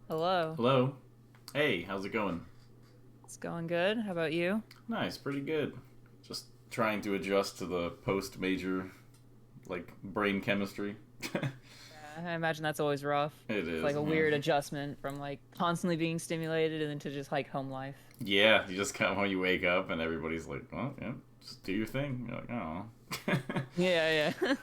Hello. Hello. Hey, how's it going? It's going good. How about you? Nice, pretty good. Just trying to adjust to the post major, like, brain chemistry. I imagine that's always rough. It It's is, like a yeah. weird adjustment from like constantly being stimulated and then to just like home life. Yeah, you just kind of when you wake up and everybody's like, well, yeah, just do your thing. You're like, oh. Yeah, yeah.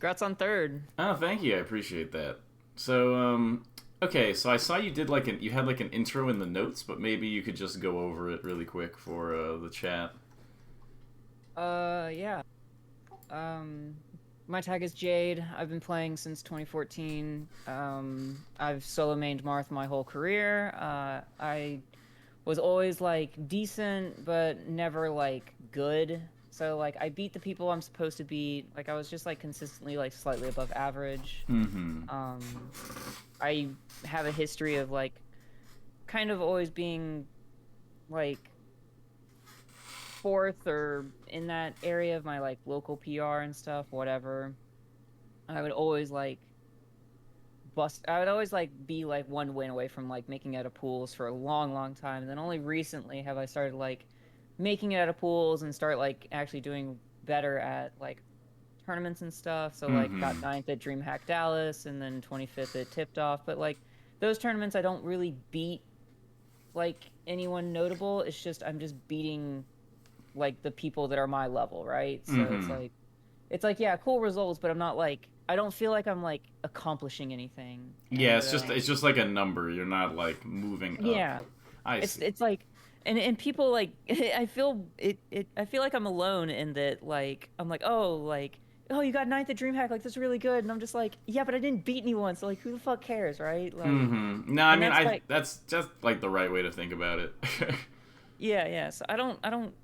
Congrats on third. Oh, thank you. I appreciate that. So, okay, so I saw you did you had like an intro in the notes, but maybe you could just go over it really quick for the chat. Yeah. Um, my tag is Jade. I've been playing since 2014. I've solo mained Marth my whole career. I was always like decent, but never like good. So like I beat the people I'm supposed to beat. Like I was just like consistently like slightly above average. Mm-hmm. Um, I have a history of like kind of always being like fourth or in that area of my like local PR and stuff, whatever. I would always like I would always like be like one win away from like making it out of pools for a long, long time. And then only recently have I started like making it out of pools and start like actually doing better at like tournaments and stuff. So like got Mm-hmm. ninth at DreamHack Dallas and then 25th at Tipped Off. But like those tournaments I don't really beat like anyone notable. It's just I'm just beating like the people that are my level, right? So Mm-hmm. it's like yeah, cool results, but I'm not like I don't feel like I'm like accomplishing anything. Yeah, And it's just like a number. You're not like moving up. yeah, I it's see. it's like and people like I feel like I'm alone in that like I'm like oh you got ninth at DreamHack like that's really good and I'm just like yeah but I didn't beat anyone so like who the fuck cares right like Mm-hmm. No, I and mean that's I like that's just like the right way to think about it. yeah so I don't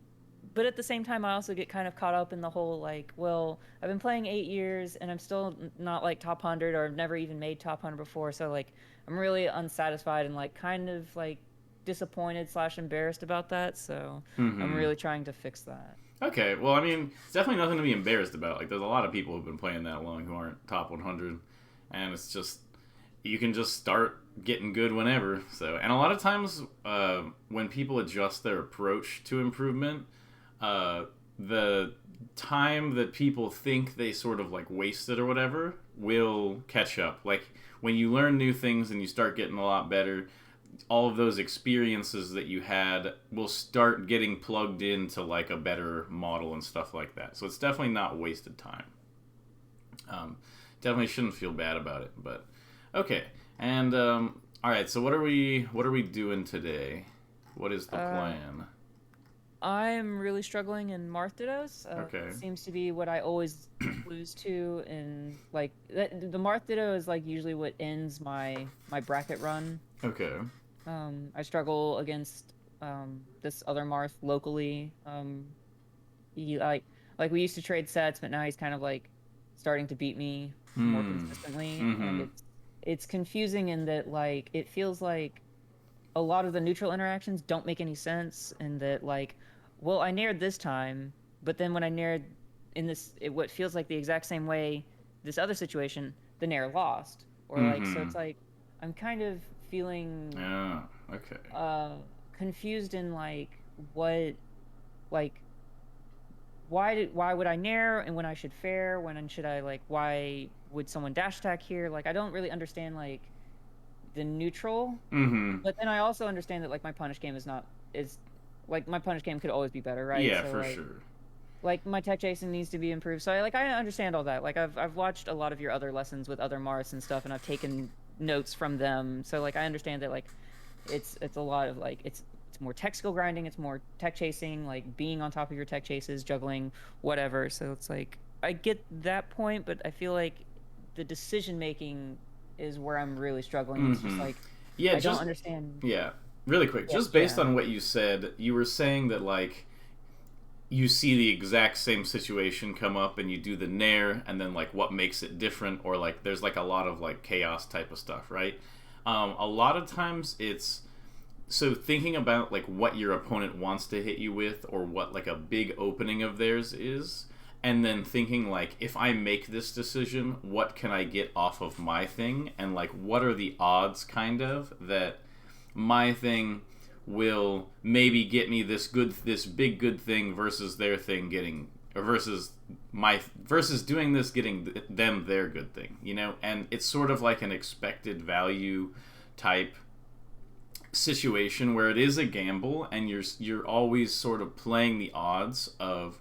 but at the same time I also get kind of caught up in the whole like well I've been playing 8 years and I'm still not like top 100 or I've never even made top 100 before so like I'm really unsatisfied and like kind of like disappointed slash embarrassed about that so I'm Mm-hmm. really trying to fix that. Okay, well, I mean, it's definitely nothing to be embarrassed about. Like, there's a lot of people who've been playing that long who aren't top 100, and it's just you can just start getting good whenever. So, and a lot of times, when people adjust their approach to improvement, uh, the time that people think they sort of like wasted or whatever will catch up. Like when you learn new things and you start getting a lot better, all of those experiences that you had will start getting plugged into like a better model and stuff like that. So it's definitely not wasted time. Um, Definitely shouldn't feel bad about it. But okay, and all right. So what are we doing today? What is the uh plan? I'm really struggling in Marth Okay. seems to be what I always lose to and like the Marth is like usually what ends my bracket run. Okay. I struggle against this other Marth locally. He like we used to trade sets, but now he's kind of like starting to beat me more Hmm. consistently, and Mm-hmm. it's confusing in that like it feels like a lot of the neutral interactions don't make any sense, and that like, well, I nared this time, but then when I nared in what feels like the exact same way, this other situation, the nair lost, or like so Mm-hmm. it's like I'm kind of feeling Yeah. Okay. uh confused in like what like why would I nair and when I should fair when should I like why would someone dash attack here like I don't really understand like the neutral Mm-hmm. but then I also understand that like my punish game is like my punish game could always be better right Yeah, so for sure. like my tech chasing needs to be improved so I understand all that like I've watched a lot of your other lessons with other Mars and stuff and I've taken notes from them so like I understand that like it's a lot of like it's more tech skill grinding, it's more tech chasing, like being on top of your tech chases, juggling, whatever. So it's like I get that point, but I feel like the decision making is where I'm really struggling. It's just Mm-hmm. like Yeah, I don't just understand. yeah. Really quick, Yeah, just based yeah. on what you said, you were saying that like you see the exact same situation come up and you do the nair and then like what makes it different or like there's like a lot of like chaos type of stuff, right? A lot of times it's so thinking about like what your opponent wants to hit you with or what like a big opening of theirs is and then thinking like, if I make this decision, what can I get off of my thing, and like what are the odds kind of that my thing will maybe get me this big good thing versus their thing getting, or versus doing this getting them their good thing, you know? And it's sort of like an expected value type situation where it is a gamble, and you're always sort of playing the odds of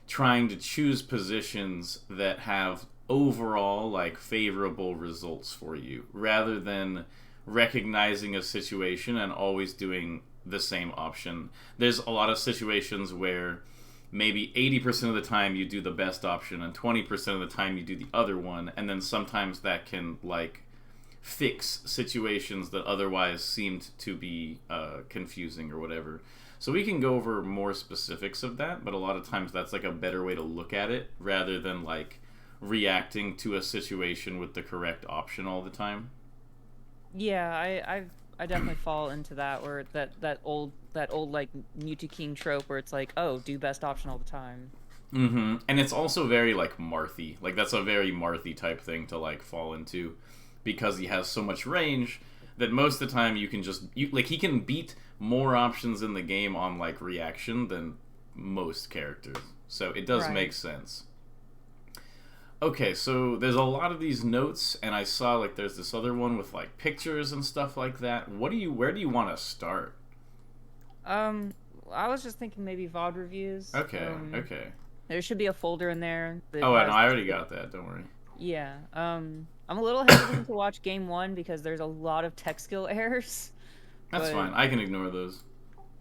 trying to choose positions that have overall like favorable results for you, rather than recognizing a situation and always doing the same option. There's a lot of situations where maybe 80% of the time you do the best option and 20% of the time you do the other one, and then sometimes that can like fix situations that otherwise seemed to be confusing or whatever. So we can go over more specifics of that, but a lot of times that's like a better way to look at it rather than like reacting to a situation with the correct option all the time. Yeah, I definitely fall into that, where that old like Mewtwo King trope where it's like, oh, do best option all the time. Mm-hmm. And it's also very like Marthy. Like that's a very Marthy type thing to like fall into, because he has so much range that most of the time you can just like he can beat more options in the game on like reaction than most characters. So it does Right. make sense. Okay, so there's a lot of these notes, and I saw like there's this other one with like pictures and stuff like that. Where do you want to start? Um, I was just thinking maybe VOD reviews. Okay, okay. There should be a folder in there that Oh, I know, has. I already got that. Don't worry. Yeah. I'm a little hesitant to watch game one because there's a lot of tech skill errors. That's But fine. I can ignore those.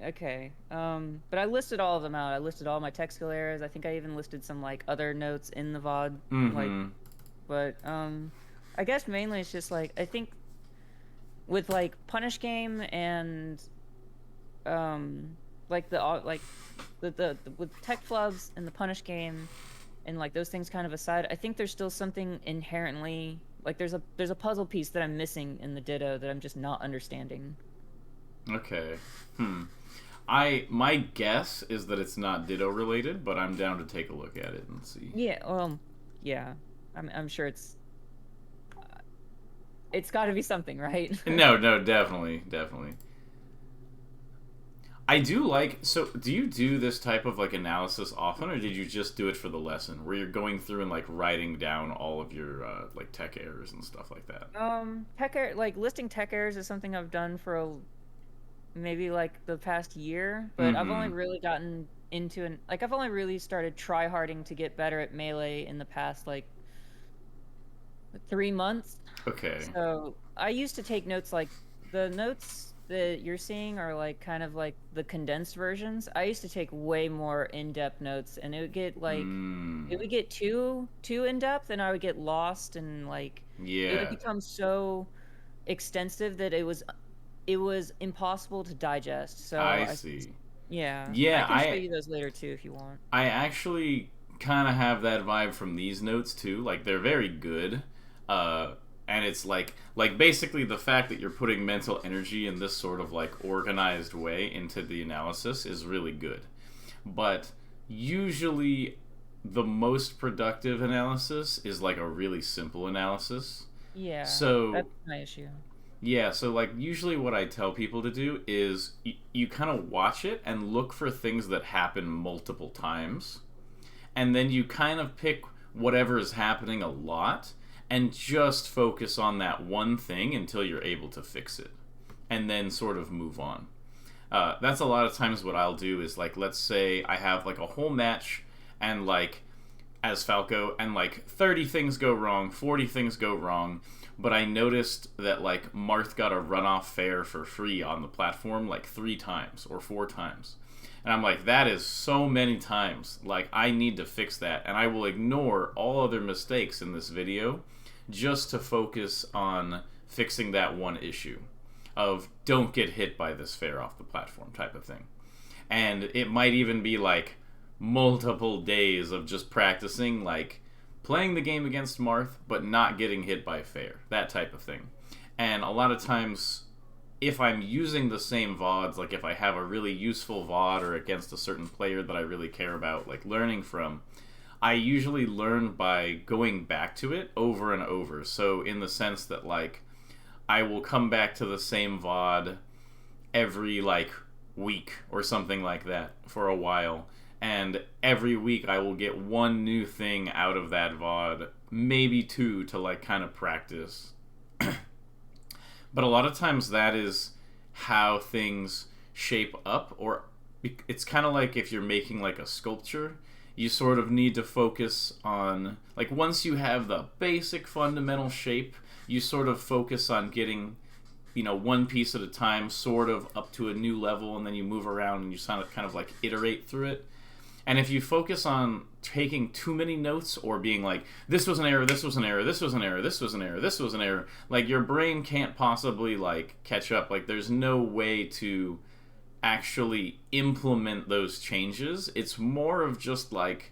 okay. But I listed all of them out. I listed all my tech skill errors. I think I even listed some like other notes in the VOD. Like, Mm-hmm. but I guess mainly it's just like I think with like Punish Game and like the with tech flubs and the Punish Game and like those things kind of aside, I think there's still something inherently like there's a puzzle piece that I'm missing in the Ditto that I'm just not understanding. Okay. My guess is that it's not Ditto related, but I'm down to take a look at it and see. Yeah, yeah. I'm sure it's got to be something, right? No, no, definitely, definitely. I do like. So, do you do this type of like analysis often, or did you just do it for the lesson, where you're going through and like writing down all of your like tech errors and stuff like that? Like listing tech errors is something I've done for maybe like the past year, but I've only Mm-hmm. really gotten into like I've only really started try-harding to get better at Melee in the past like 3 months. Okay. So I used to take notes like the notes that you're seeing are like kind of like the condensed versions. I used to take way more in-depth notes, and it would get like it Mm. would get too in-depth, and I would get lost, and like it would Yeah, become so extensive that it was impossible to digest. So I see. yeah, I Yeah, can show you those later too if you want. I actually kind of have that vibe from these notes too. Like they're very good, and it's like basically the fact that you're putting mental energy in this sort of like organized way into the analysis is really good. But usually, the most productive analysis is like a really simple analysis. Yeah, So that's my issue. yeah, so like usually what I tell people to do is you kind of watch it and look for things that happen multiple times, and then you kind of pick whatever is happening a lot and just focus on that one thing until you're able to fix it, and then sort of move on. That's a lot of times what I'll do is like, let's say I have like a whole match, and like as Falco, and like 30 things go wrong, 40 things go wrong, but I noticed that like Marth got a runoff fair for free on the platform like 3 times or 4 times. And I'm like, that is so many times. Like, I need to fix that. And I will ignore all other mistakes in this video just to focus on fixing that one issue of don't get hit by this fair off the platform type of thing. And it might even be like multiple days of just practicing, like playing the game against Marth, but not getting hit by fair, that type of thing. And a lot of times, if I'm using the same VODs, like if I have a really useful VOD or against a certain player that I really care about, like learning from, I usually learn by going back to it over and over. So in the sense that like I will come back to the same VOD every like week or something like that for a while, and every week I will get one new thing out of that VOD, maybe two, to like kind of practice. But a lot of times that is how things shape up, or it's kind of like if you're making like a sculpture, you sort of need to focus on, like, once you have the basic fundamental shape, you sort of focus on getting, you know, one piece at a time sort of up to a new level, and then you move around and you kind of like iterate through it. And if you focus on taking too many notes, or being like, this was an error, this was an error, this was an error, this was an error, this was an error, like your brain can't possibly like catch up. Like there's no way to actually implement those changes. It's more of just like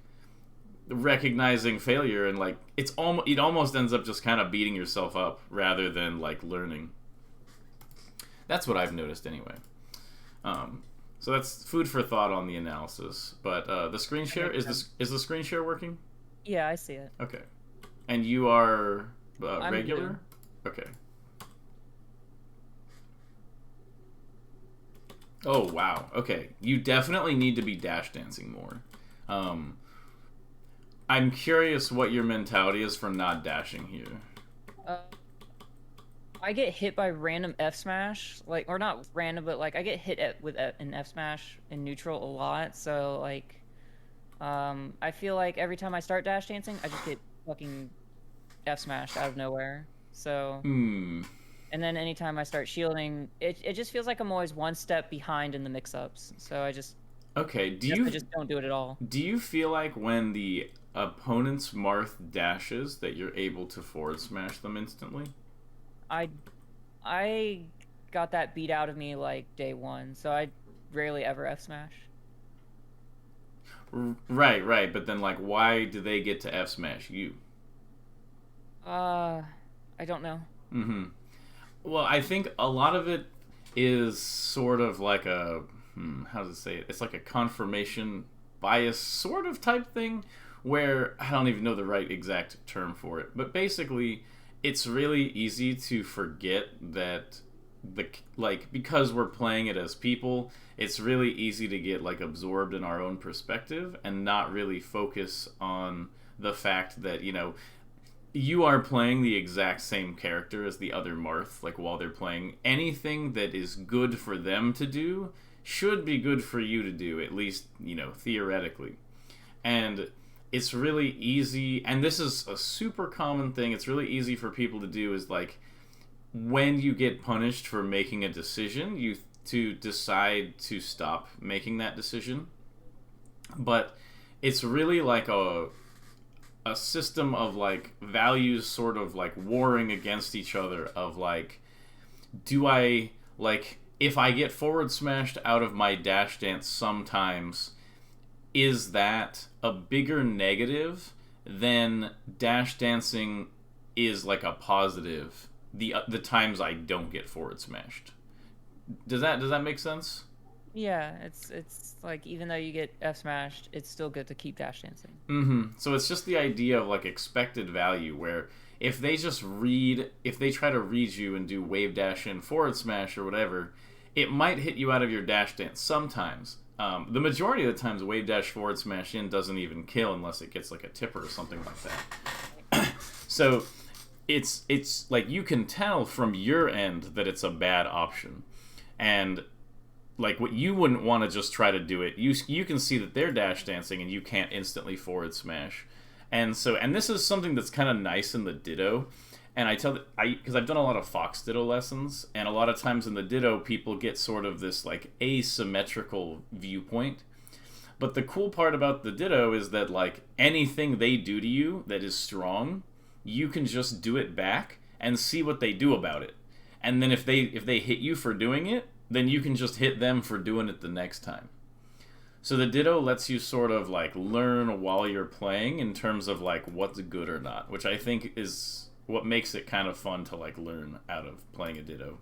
recognizing failure, and like it almost ends up just kind of beating yourself up rather than like learning. That's what I've noticed anyway. So that's food for thought on the analysis. But the screen share, is the screen share working? Yeah, I see it. Okay. And you are I'm regular? blue. Okay. Oh, wow. Okay. You definitely need to be dash dancing more. I'm curious what your mentality is for not dashing here. I get hit by random F smash, like, or not random, but like I get hit with an F smash in neutral a lot. So like, I feel like every time I start dash dancing, I just get fucking F smashed out of nowhere. So, and then anytime I start shielding, it just feels like I'm always one step behind in the mix-ups. So I just I just don't do it at all. Do you feel like when the opponent's Marth dashes that you're able to forward smash them instantly? I got that beat out of me like day one, so I rarely ever F smash. Right, but then like, why do they get to F smash you? I don't know. Well, I think a lot of it is sort of like a how does it say it? It's like a confirmation bias sort of type thing, where I don't even know the right exact term for it, but basically it's really easy to forget that because we're playing it as people, it's really easy to get like absorbed in our own perspective and not really focus on the fact that, you know, you are playing the exact same character as the other Marth. Like, while they're playing, anything that is good for them to do should be good for you to do, at least, you know, theoretically. And it's really easy, and this is a super common thing, it's really easy for people to do, is like, when you get punished for making a decision, you to decide to stop making that decision. But it's really like a system of like values sort of like warring against each other, of like, do I, like, if I get forward smashed out of my dash dance sometimes, is that a bigger negative than dash dancing is like a positive the times I don't get forward smashed? Does that make sense? Yeah, it's like, even though you get F smashed, it's still good to keep dash dancing. So it's just the idea of like expected value, where if they try to read you and do wave dash in forward smash or whatever, it might hit you out of your dash dance sometimes. The majority of the times, wave dash forward smash in doesn't even kill unless it gets like a tipper or something like that. So it's like, you can tell from your end that it's a bad option, and like, what you wouldn't want to just try to do it. You can see that they're dash dancing and you can't instantly forward smash, and this is something that's kind of nice in the Ditto. And because I've done a lot of Fox Ditto lessons, and a lot of times in the Ditto, people get sort of this like asymmetrical viewpoint. But the cool part about the Ditto is that like, anything they do to you that is strong, you can just do it back and see what they do about it. And then if they hit you for doing it, then you can just hit them for doing it the next time. So the Ditto lets you sort of like learn while you're playing in terms of like what's good or not, which I think is what makes it kind of fun to like learn out of playing a Ditto.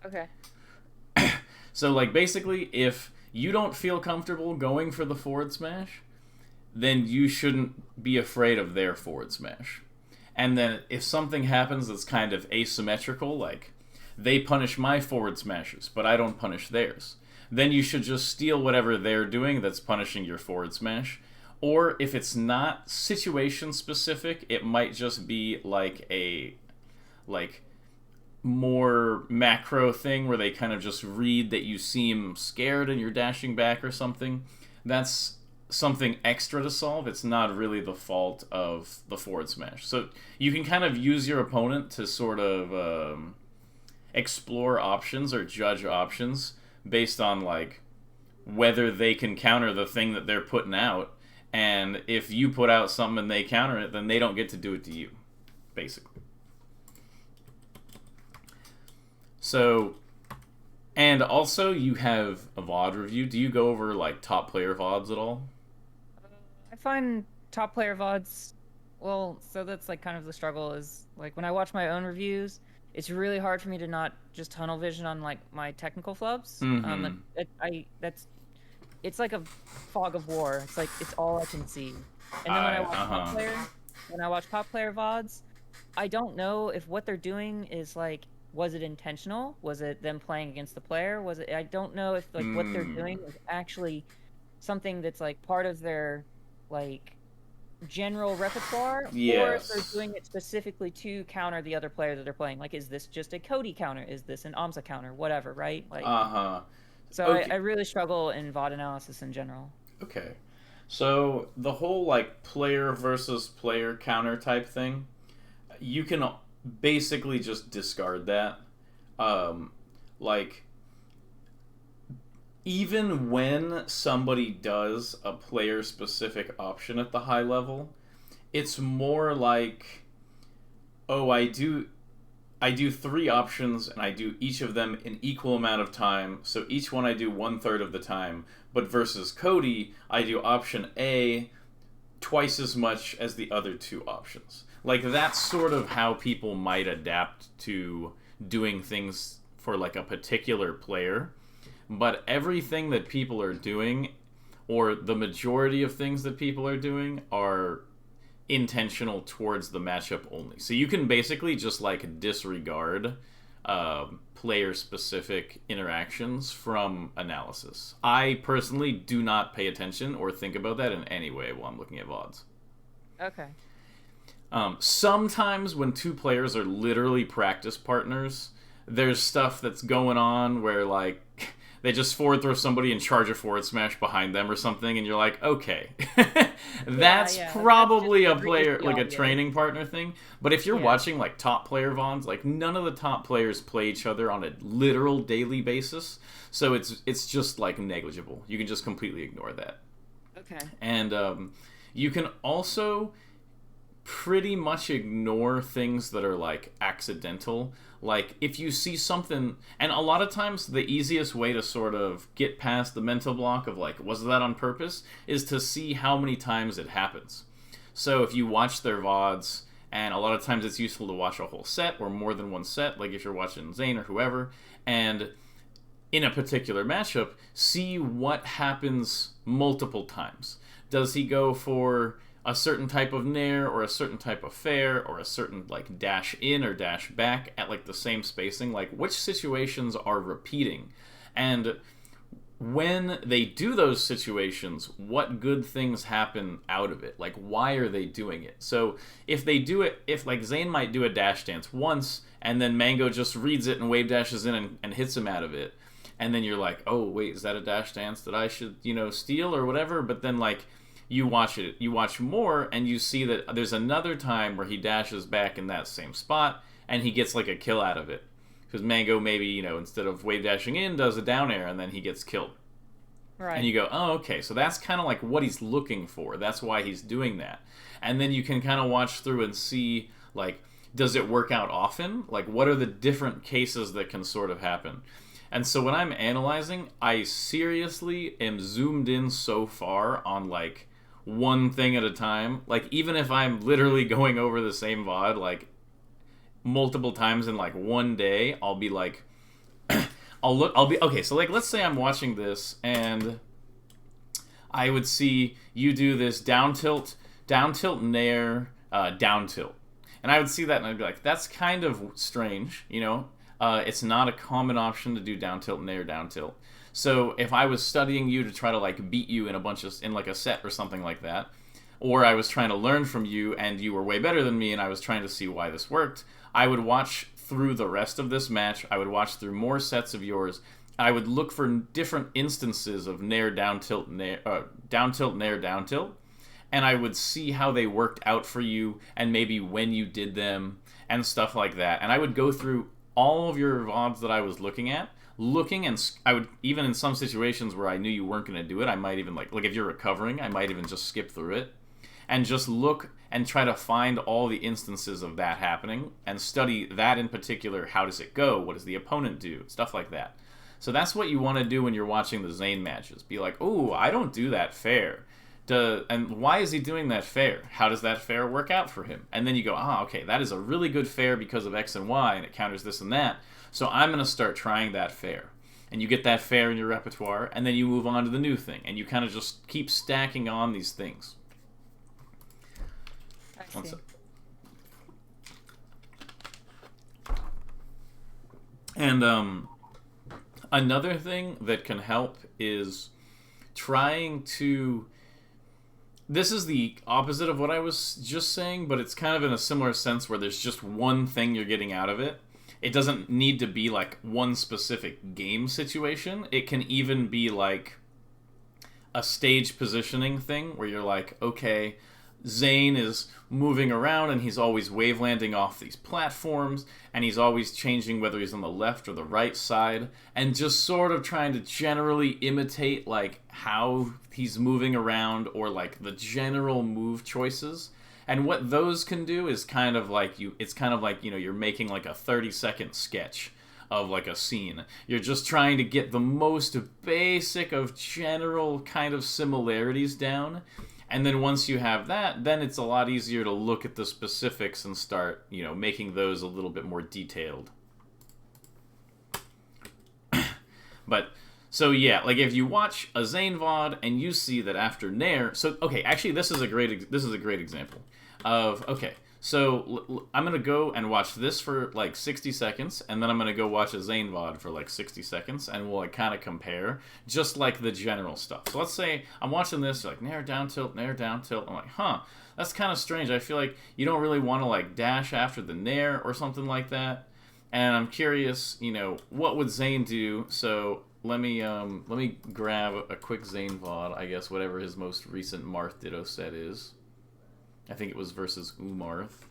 Okay. So like, basically, if you don't feel comfortable going for the forward smash, then you shouldn't be afraid of their forward smash. And then if something happens that's kind of asymmetrical, like they punish my forward smashes, but I don't punish theirs, then you should just steal whatever they're doing that's punishing your forward smash. Or if it's not situation specific, it might just be like a more macro thing where they kind of just read that you seem scared and you're dashing back or something. That's something extra to solve. It's not really the fault of the forward smash. So you can kind of use your opponent to sort of explore options or judge options based on like whether they can counter the thing that they're putting out. And if you put out something and they counter it, then they don't get to do it to you, basically. So, and also you have a VOD review. Do you go over like top player VODs at all? I find top player VODs, well, so that's like kind of the struggle is like when I watch my own reviews, it's really hard for me to not just tunnel vision on like my technical flubs. Mm-hmm. It's like a fog of war. It's like it's all I can see. And then when I watch top player VODs, I don't know if what they're doing is like, was it intentional? Was it them playing against the player? Was it? I don't know if like what they're doing is actually something that's like part of their like general repertoire, or if they're doing it specifically to counter the other player that they're playing. Like, is this just a Cody counter? Is this an Amsa counter? Whatever, right? Like, So okay. I really struggle in VOD analysis in general. Okay. So the whole like player versus player counter type thing, you can basically just discard that. Like, even when somebody does a player specific option at the high level, it's more like, oh, I do 3 options and I do each of them in equal amount of time, so each one I do 1/3 of the time. But versus Cody, I do option A twice as much as the other 2 options. Like, that's sort of how people might adapt to doing things for like a particular player. But everything that people are doing, or the majority of things that people are doing, are intentional towards the matchup only. So you can basically just like disregard player-specific interactions from analysis. I personally do not pay attention or think about that in any way while I'm looking at VODs. Okay. Sometimes when 2 players are literally practice partners, there's stuff that's going on where like they just forward throw somebody and charge a forward smash behind them or something, and you're like, okay, that's probably a player, like a training partner thing. But if you're watching like top player VODs, like none of the top players play each other on a literal daily basis, so it's just like negligible. You can just completely ignore that. Okay. And you can also pretty much ignore things that are like accidental. Like if you see something, and a lot of times the easiest way to sort of get past the mental block of like, was that on purpose, is to see how many times it happens. So if you watch their VODs, and a lot of times it's useful to watch a whole set or more than one set, like if you're watching Zane or whoever, and in a particular matchup, see what happens multiple times. Does he go for a certain type of nair or a certain type of fair or a certain like dash in or dash back at like the same spacing? Like, which situations are repeating? And when they do those situations, what good things happen out of it? Like, why are they doing it? So if they do it, if like Zane might do a dash dance once and then Mango just reads it and wave dashes in and hits him out of it, and then you're like, oh wait, is that a dash dance that I should, steal or whatever? But then like you watch more and you see that there's another time where he dashes back in that same spot and he gets like a kill out of it. Because Mango maybe, instead of wave dashing in, does a down air and then he gets killed. Right. And you go, oh, okay, so that's kind of like what he's looking for. That's why he's doing that. And then you can kind of watch through and see, like, does it work out often? Like, what are the different cases that can sort of happen? And so when I'm analyzing, I seriously am zoomed in so far on, like, one thing at a time. Like, even if I'm literally going over the same VOD, like, multiple times in, like, one day, I'll be like, okay, so, like, let's say I'm watching this, and I would see you do this down tilt, nair, down tilt. And I would see that and I'd be like, that's kind of strange, you know? It's not a common option to do down tilt, nair, down tilt. So if I was studying you to try to like beat you in in like a set or something like that, or I was trying to learn from you and you were way better than me and I was trying to see why this worked, I would watch through the rest of this match. I would watch through more sets of yours. I would look for different instances of nair, down tilt, nair, down tilt, nair, down tilt, and I would see how they worked out for you and maybe when you did them and stuff like that. And I would go through all of your VODs that I was looking at, and I would, even in some situations where I knew you weren't going to do it, I might even like if you're recovering, I might even just skip through it and just look and try to find all the instances of that happening and study that in particular. How does it go? What does the opponent do? Stuff like that. So that's what you want to do when you're watching the Zayn matches. Be like, oh, I don't do that fair. And why is he doing that fair? How does that fair work out for him? And then you go, okay, that is a really good fair because of X and Y, and it counters this and that. So I'm going to start trying that fair. And you get that fair in your repertoire, and then you move on to the new thing. And you kind of just keep stacking on these things. I see. And another thing that can help is trying to... This is the opposite of what I was just saying, but it's kind of in a similar sense where there's just one thing you're getting out of it. It doesn't need to be like one specific game situation. It can even be like a stage positioning thing where you're like, okay, Zayn is moving around and he's always wave landing off these platforms and he's always changing whether he's on the left or the right side and just sort of trying to generally imitate like how he's moving around or like the general move choices. And what those can do is kind of like you're making like a 30-second sketch of like a scene. You're just trying to get the most basic of general kind of similarities down. And then once you have that, then it's a lot easier to look at the specifics and start, making those a little bit more detailed. But, so yeah, like if you watch a Zayn VOD and you see that after Nair, so, okay, actually this is a great example of, okay, so I'm going to go and watch this for like 60 seconds, and then I'm going to go watch a Zayn VOD for like 60 seconds, and we'll like kind of compare just like the general stuff. So let's say I'm watching this, like nair down tilt, nair down tilt. I'm like, that's kind of strange. I feel like you don't really want to like dash after the nair or something like that. And I'm curious, what would Zayn do? So let me grab a quick Zayn VOD, I guess, whatever his most recent Marth Ditto set is. I think it was versus Marth.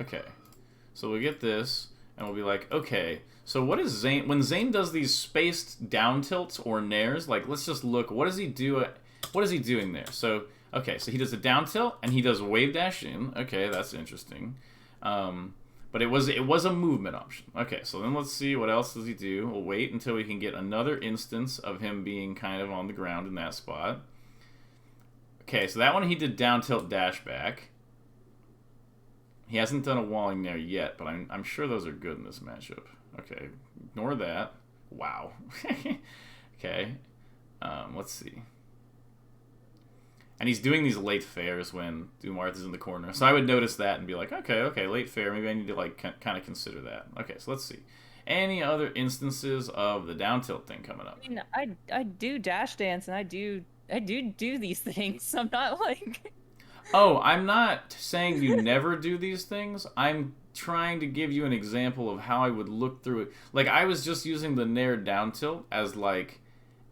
Okay. So we'll get this, and we'll be like, okay, so what is Zayn... When Zayn does these spaced down tilts or nairs, like, let's just look, what does he do? What is he doing there? So, okay, so he does a down tilt, and he does wave dash in. Okay, that's interesting. But it was a movement option. Okay, so then let's see what else does he do. We'll wait until we can get another instance of him being kind of on the ground in that spot. Okay, so that one he did down tilt dash back. He hasn't done a walling there yet, but I'm sure those are good in this matchup. Okay, ignore that. Wow. Okay, let's see. And he's doing these late fairs when Marth is in the corner. So I would notice that and be like, okay, late fair. Maybe I need to like kind of consider that. Okay, so let's see. Any other instances of the down tilt thing coming up? I mean, I do dash dance and I do these things. I'm not like... Oh, I'm not saying you never do these things. I'm trying to give you an example of how I would look through it. Like, I was just using the nair down tilt as like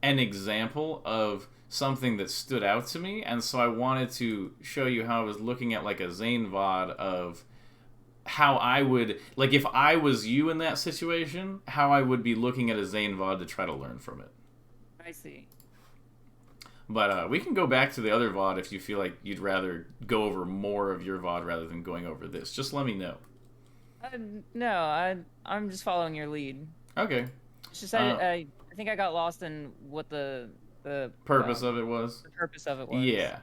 an example of something that stood out to me, and so I wanted to show you how I was looking at like a Zayn VOD of how I would, like if I was you in that situation, how I would be looking at a Zayn VOD to try to learn from it. I see. But we can go back to the other VOD if you feel like you'd rather go over more of your VOD rather than going over this. Just let me know. No, I'm just following your lead. Okay. It's just I think I got lost in what the purpose of it was. The purpose of it was. Yeah.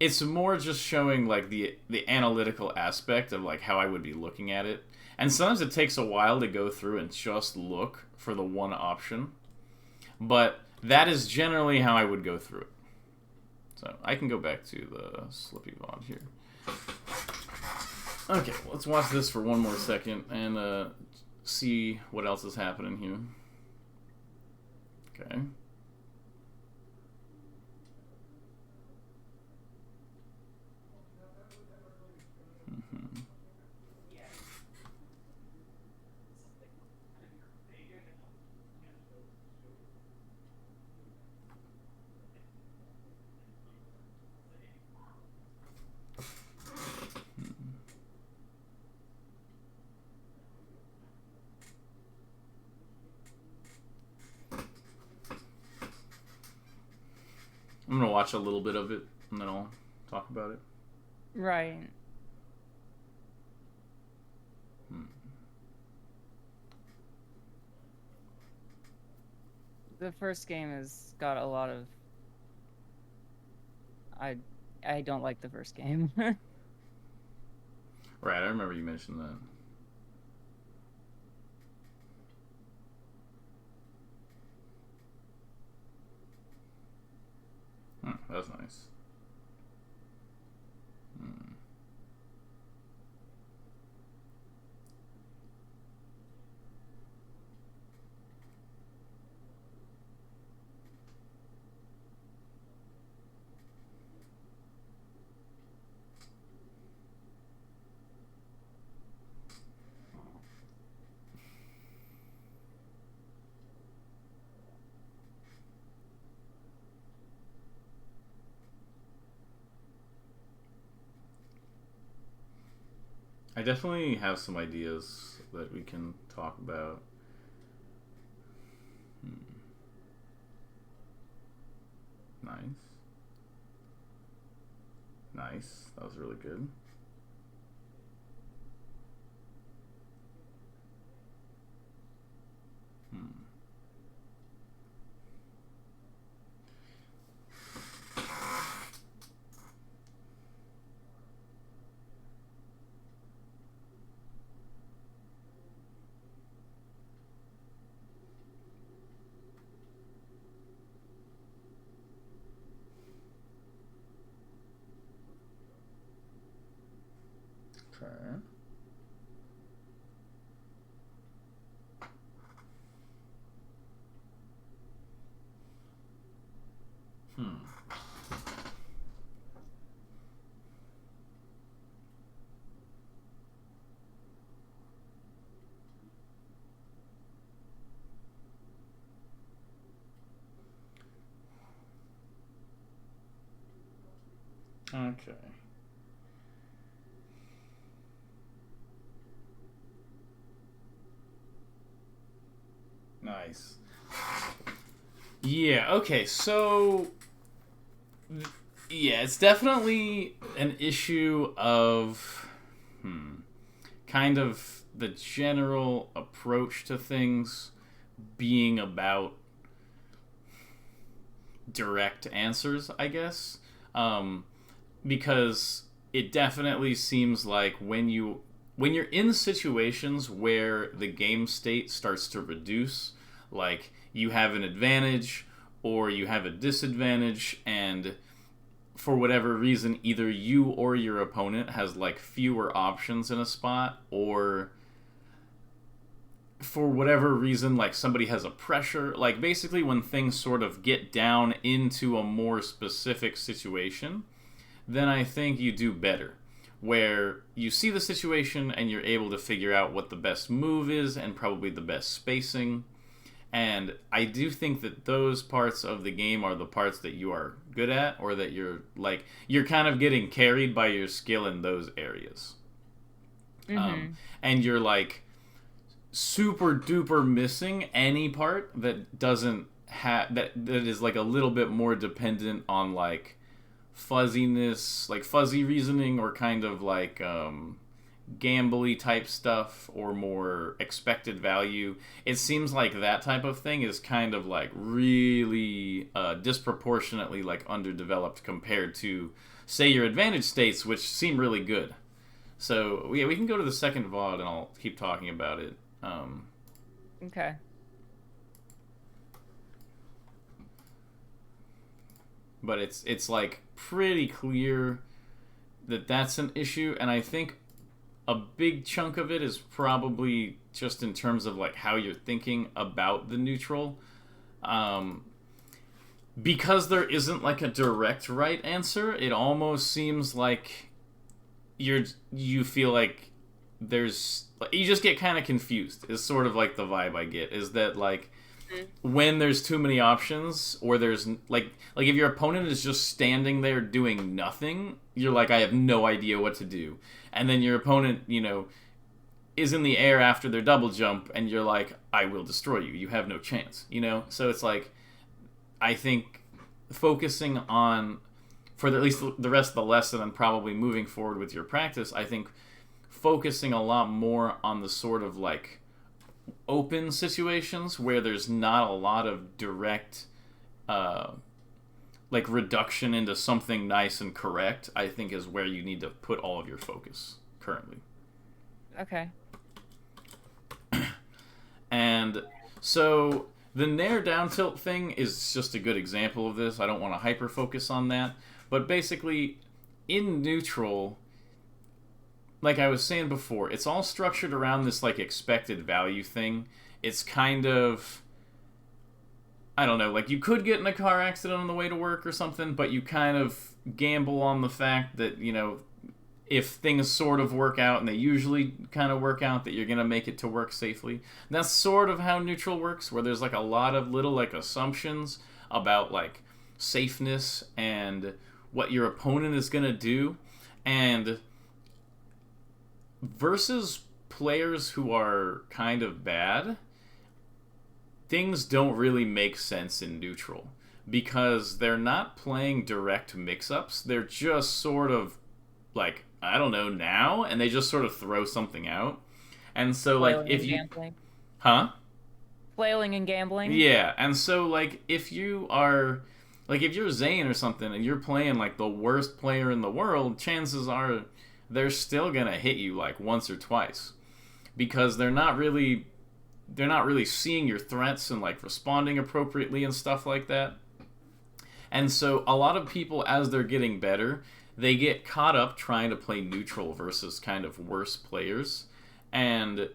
it's more just showing like the analytical aspect of like how I would be looking at it. And sometimes it takes a while to go through and just look for the one option. But that is generally how I would go through it. So I can go back to the Slippy VOD here. Okay, let's watch this for one more second and see what else is happening here. Okay. I'm gonna watch a little bit of it and then I'll talk about it. Right. The first game has got a lot of. I don't like the first game. Right, I remember you mentioned that. That's nice. I definitely have some ideas that we can talk about. Nice. Nice. That was really good. Okay. Okay. Nice. Yeah, okay, so yeah, it's definitely an issue of kind of the general approach to things being about direct answers, I guess. Because it definitely seems like when you're in situations where the game state starts to reduce, like you have an advantage or you have a disadvantage, and for whatever reason either you or your opponent has like fewer options in a spot, or for whatever reason like somebody has a pressure, like basically when things sort of get down into a more specific situation, then I think you do better. Where you see the situation and you're able to figure out what the best move is and probably the best spacing. And I do think that those parts of the game are the parts that you are good at, or that you're kind of getting carried by your skill in those areas. And you're like super duper missing any part that doesn't have that is like a little bit more dependent on like fuzziness, like fuzzy reasoning, or kind of like gambly type stuff or more expected value, it seems like that type of thing is kind of like really disproportionately like underdeveloped compared to, say, your advantage states, which seem really good. So yeah, we can go to the second VOD and I'll keep talking about it. Okay. But it's like pretty clear that that's an issue, and I think a big chunk of it is probably just in terms of like how you're thinking about the neutral. Because there isn't like a direct right answer, it almost seems like you feel like you just get kind of confused. Is sort of like the vibe I get, is that like when there's too many options, or there's like if your opponent is just standing there doing nothing, you're like, I have no idea what to do. And then your opponent, is in the air after their double jump, and you're like, I will destroy you. You have no chance, So it's like, I think focusing on, for at least the rest of the lesson and probably moving forward with your practice, I think focusing a lot more on the sort of like open situations where there's not a lot of direct like reduction into something nice and correct, I think is where you need to put all of your focus currently. Okay. And so the Nair down tilt thing is just a good example of this. I don't want to hyper focus on that, but basically in neutral, like I was saying before, it's all structured around this like expected value thing. It's kind of, I don't know, like you could get in a car accident on the way to work or something, but you kind of gamble on the fact that, if things sort of work out, and they usually kind of work out, that you're going to make it to work safely. And that's sort of how neutral works, where there's like a lot of little like assumptions about like safeness and what your opponent is going to do. And versus players who are kind of bad, things don't really make sense in neutral, because they're not playing direct mix-ups. They're just sort of like, I don't know, now, and they just sort of throw something out. And so like if you gambling. Huh? Flailing and gambling. Yeah, and so like if you're Zane or something and you're playing like the worst player in the world, chances are they're still gonna hit you like once or twice, because they're not really seeing your threats and like responding appropriately and stuff like that. And so a lot of people, as they're getting better, they get caught up trying to play neutral versus kind of worse players. And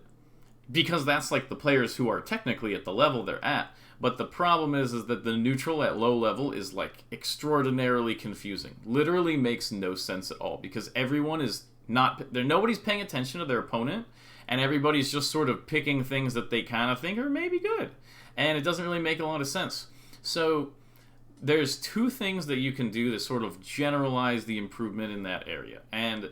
because that's like the players who are technically at the level they're at. But the problem is that the neutral at low level is like extraordinarily confusing. Literally makes no sense at all, because everyone is nobody's paying attention to their opponent, and everybody's just sort of picking things that they kind of think are maybe good. And it doesn't really make a lot of sense. So there's two things that you can do to sort of generalize the improvement in that area. And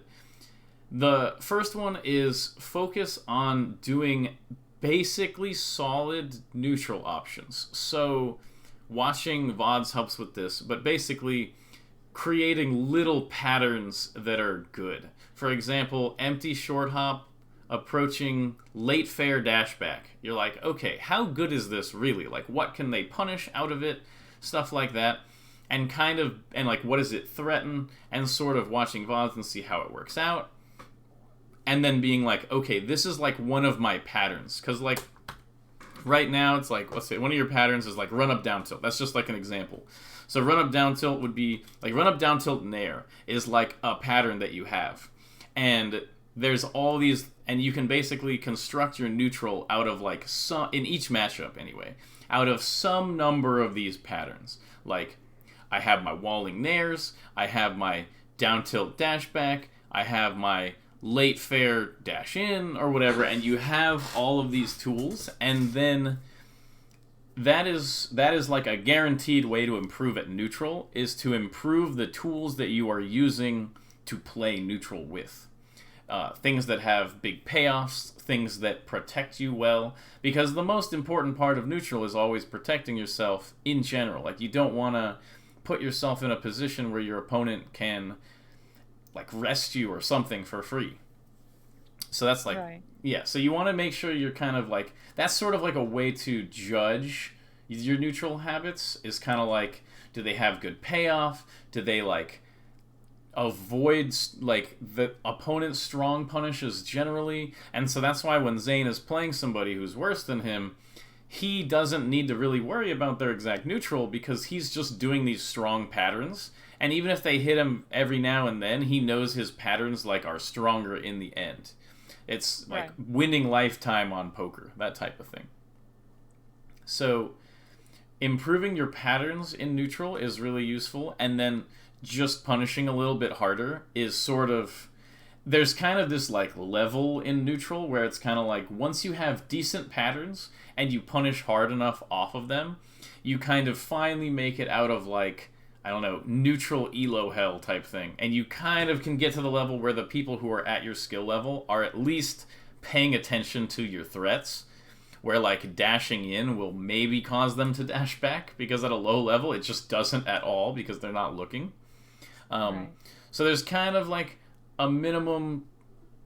the first one is focus on doing basically solid neutral options. So watching VODs helps with this, but basically creating little patterns that are good. For example, empty short hop approaching late fair dashback. You're like, okay, how good is this really? Like, what can they punish out of it? Stuff like that. And like, what does it threaten? And sort of watching VODs and see how it works out. And then being like, okay, this is like one of my patterns. Because like, right now, it's like, let's say one of your patterns is like run up down tilt. That's just like an example. So run up down tilt would be, like run up down tilt Nair is like a pattern that you have. And there's all these, and you can basically construct your neutral out of like some, in each matchup anyway, out of some number of these patterns. Like, I have my walling Nairs, I have my down tilt dash back, I have my late fair dash in, or whatever, and you have all of these tools, and then that is like a guaranteed way to improve at neutral, is to improve the tools that you are using to play neutral with. Things that have big payoffs, things that protect you well, because the most important part of neutral is always protecting yourself in general. Like, you don't want to put yourself in a position where your opponent can like rest you or something for free. So that's like, Right. yeah. So you want to make sure you're kind of like, that's sort of like a way to judge your neutral habits. Is kind of like, do they have good payoff? Do they like avoid like the opponent's strong punishes generally? And so that's why when Zane is playing somebody who's worse than him, he doesn't need to really worry about their exact neutral because he's just doing these strong patterns. And even if they hit him every now and then, he knows his patterns like are stronger in the end. It's like Right. winning lifetime on poker, that type of thing. So improving your patterns in neutral is really useful, and then just punishing a little bit harder is sort of, there's kind of this like level in neutral where it's kind of like once you have decent patterns and you punish hard enough off of them, you kind of finally make it out of like, I don't know, neutral elo hell type thing, and you kind of can get to the level where the people who are at your skill level are at least paying attention to your threats, where like dashing in will maybe cause them to dash back, because at a low level it just doesn't at all because they're not looking. Right. So there's kind of like a minimum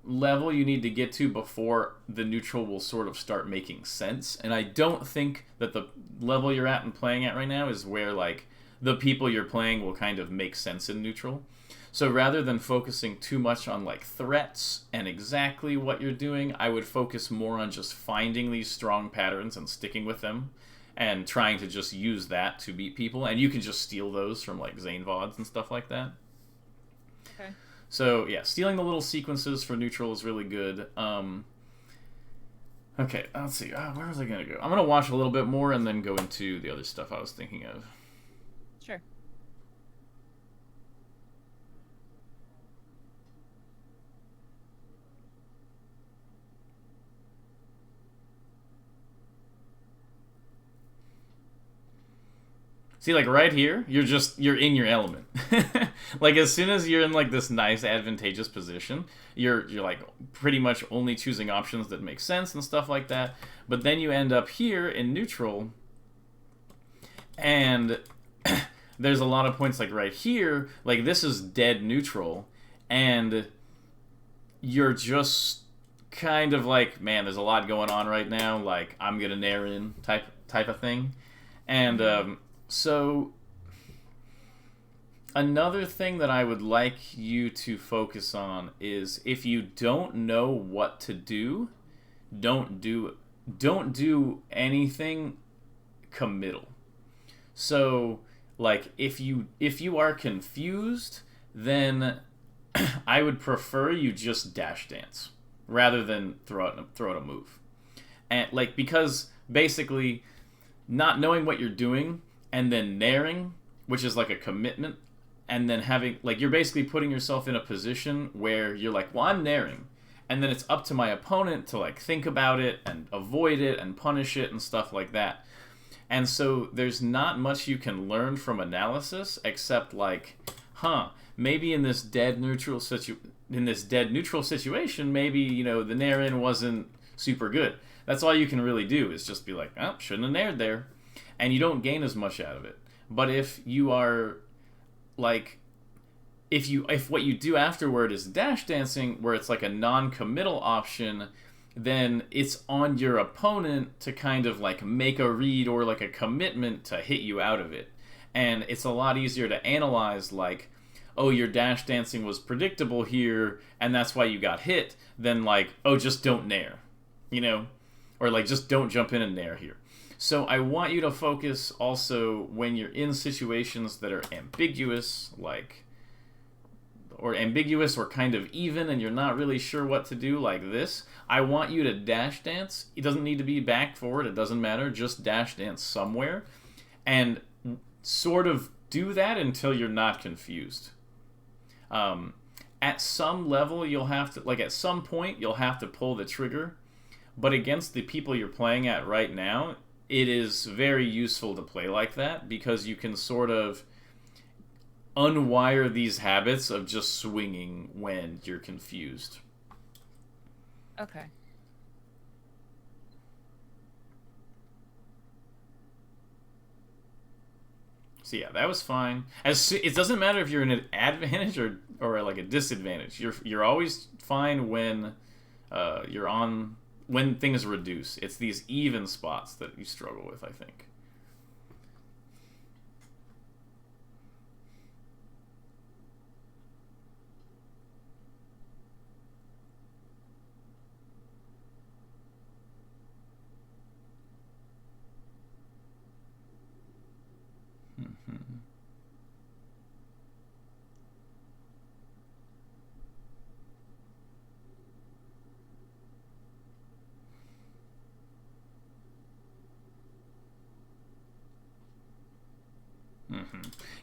level you need to get to before the neutral will sort of start making sense. And I don't think that the level you're at and playing at right now is where like the people you're playing will kind of make sense in neutral. So rather than focusing too much on like threats and exactly what you're doing, I would focus more on just finding these strong patterns and sticking with them and trying to just use that to beat people. And you can just steal those from like Zane VODs and stuff like that. Okay. So yeah, stealing the little sequences for neutral is really good. Okay, let's see. Where was I gonna go? I'm gonna watch a little bit more and then go into the other stuff I was thinking of. Sure. See, like right here, you're in your element. Like as soon as you're in like this nice advantageous position, you're like pretty much only choosing options that make sense and stuff like that. But then you end up here in neutral, and there's a lot of points like right here, like this is dead neutral, and you're just kind of like, man, there's a lot going on right now. Like I'm gonna nair in type of thing, and so another thing that I would like you to focus on is if you don't know what to do, don't do don't do anything committal. So like if you are confused, then I would prefer you just dash dance rather than throw out a move. And like because basically not knowing what you're doing and then nairing, which is like a commitment, and then having like you're basically putting yourself in a position where you're like, well, I'm nairing, and then it's up to my opponent to like think about it and avoid it and punish it and stuff like that. And so there's not much you can learn from analysis except like, maybe in this dead neutral situation, maybe the nair in wasn't super good. That's all you can really do is just be like, oh, shouldn't have naired there, and you don't gain as much out of it. But if you are like, if what you do afterward is dash dancing, where it's like a non-committal option, then it's on your opponent to kind of like make a read or like a commitment to hit you out of it. And it's a lot easier to analyze like, oh, your dash dancing was predictable here and that's why you got hit, than like, oh, just don't nair, or like just don't jump in and nair here. So I want you to focus also when you're in situations that are ambiguous, or kind of even, and you're not really sure what to do, like this. I want you to dash dance. It doesn't need to be back, forward, it doesn't matter. Just dash dance somewhere and sort of do that until you're not confused. At some level, you'll have to, like at some point, you'll have to pull the trigger. But against the people you're playing at right now, it is very useful to play like that because you can sort of unwire these habits of just swinging when you're confused. Okay. So yeah, that was fine. It doesn't matter if you're in an advantage or like a disadvantage. You're always fine when you're on when things reduce. It's these even spots that you struggle with, I think.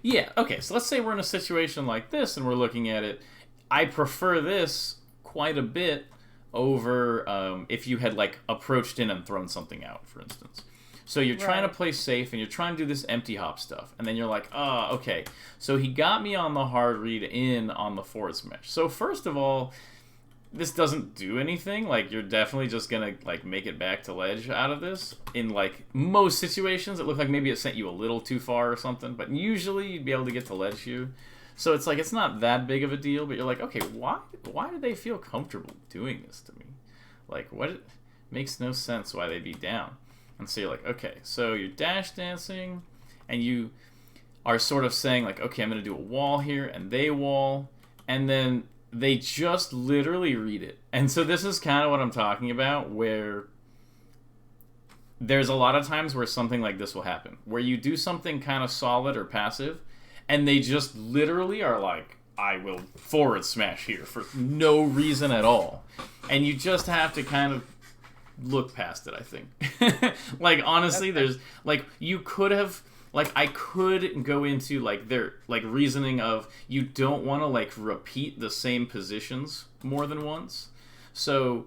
Yeah, okay, so let's say we're in a situation like this and we're looking at it. I prefer this quite a bit over if you had, like, approached in and thrown something out, for instance. So you're trying to play safe and you're trying to do this empty hop stuff. And then you're like, oh, okay. So he got me on the hard read in on the forward smash. So first of all, this doesn't do anything. Like, you're definitely just gonna, like, make it back to ledge out of this. In, like, most situations, it looked like maybe it sent you a little too far or something, but usually you'd be able to get to ledge here. So it's like, it's not that big of a deal, but you're like, okay, why do they feel comfortable doing this to me? Like, what? It makes no sense why they'd be down. And so you're like, okay, so you're dash dancing, and you are sort of saying, like, okay, I'm gonna do a wall here, and they wall, and then they just literally read it. And so this is kind of what I'm talking about, where there's a lot of times where something like this will happen, where you do something kind of solid or passive, and they just literally are like, I will forward smash here for no reason at all. And you just have to kind of look past it, I think. Like, honestly, there's, like, you could have... Like, I could go into, like, their, like, reasoning of you don't want to, like, repeat the same positions more than once. So,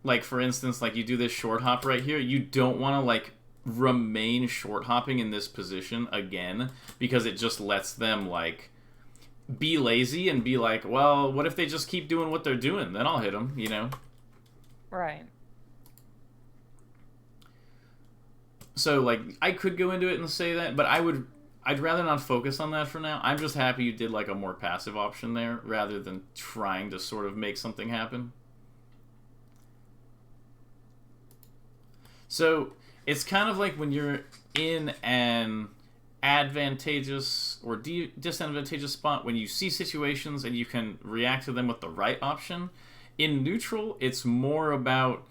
like, for instance, like, you do this short hop right here. You don't want to, like, remain short hopping in this position again, because it just lets them, like, be lazy and be like, well, what if they just keep doing what they're doing? Then I'll hit them, you know? Right. So, like, I could go into it and say that, but I'd rather not focus on that for now. I'm just happy you did, like, a more passive option there, rather than trying to sort of make something happen. So, it's kind of like when you're in an advantageous or disadvantageous spot, when you see situations and you can react to them with the right option. In neutral, it's more about...